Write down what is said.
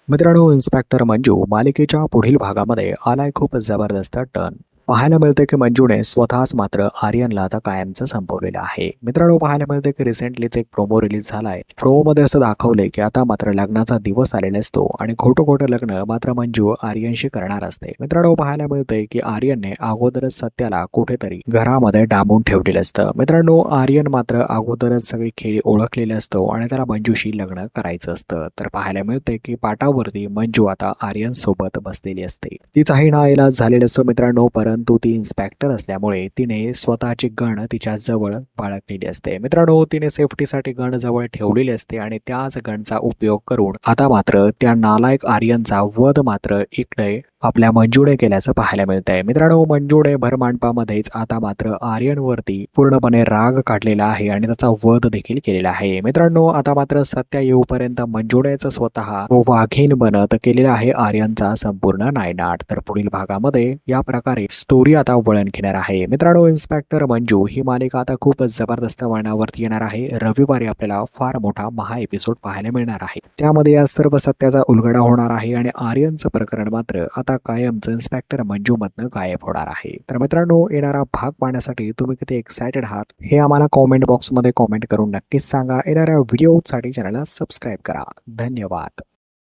मित्रांनो, इन्स्पेक्टर मंजू मालिकेच्या पुढील भागामध्ये आलाय खूप जबरदस्त टर्न. पाहायला मिळते की मंजूने स्वतःच मात्र आर्यनला आता कायमचं संपवलेलं आहे. मित्रांनो, पाहायला मिळते की रिसेंटलीच एक प्रोमो रिलीज झालाय. प्रोमोमध्ये असं दाखवलंय की आता मात्र लग्नाचा दिवस आलेला असतो आणि खोटं खोटं लग्न मात्र मंजू आर्यनशी करणार असते. मित्रांनो, पाहायला मिळतंय की आर्यनने अगोदरच सत्याला कुठेतरी घरामध्ये डांबून ठेवलेलं असतं. मित्रांनो, आर्यन मात्र अगोदरच सगळी खेळी ओळखलेली असतो आणि त्याला मंजूशी लग्न करायचं असतं. तर पाहायला मिळतंय की पाटावरती मंजू आता आर्यन सोबत बसलेली असते. तिचाही नाईलाज झालेला असतो मित्रांनो, परंतु ती इन्स्पेक्टर असल्यामुळे तिने स्वतःची गण तिच्या जवळ बाळगलेली असते. मित्रांनो, तिने सेफ्टीसाठी गण जवळ ठेवलेली असते आणि त्याच गणचा उपयोग करून आता मात्र त्या नालायक आर्यनचा वध मात्र इकडे आपल्या मंजूने केल्याचं पाहायला मिळत आहे. मित्रांनो, मंजूने भरमांडपामध्येच आता मात्र आर्यनवरती पूर्णपणे राग काढलेला आहे आणि त्याचा वध देखील केलेला आहे. मित्रांनो, आता मात्र सत्य येऊपर्यंत मंजूनेच स्वतः वाघीण बनत केलेला आहे आर्यनचा संपूर्ण नायनाट. तर पुढील भागामध्ये या प्रकारे स्टोरी आता वळण घेणार आहे. मित्रांनो, इन्स्पेक्टर मंजू ही मालिका आता खूप जबरदस्त वळणावरती येणार आहे. रविवारी आपल्याला फार मोठा महा एपिसोड पाहायला मिळणार आहे. त्यामध्ये या सर्व सत्याचा उलगडा होणार आहे आणि आर्यनचं प्रकरण मात्र आता कायमचं इन्स्पेक्टर मंजू मधनं गायब होणार आहे. तर मित्रांनो, येणारा भाग पाहण्यासाठी तुम्ही किती एक्सायटेड आहात हे आम्हाला कॉमेंट बॉक्समध्ये कॉमेंट करून नक्कीच सांगा. येणाऱ्या व्हिडिओसाठी चॅनलला सबस्क्राईब करा. धन्यवाद.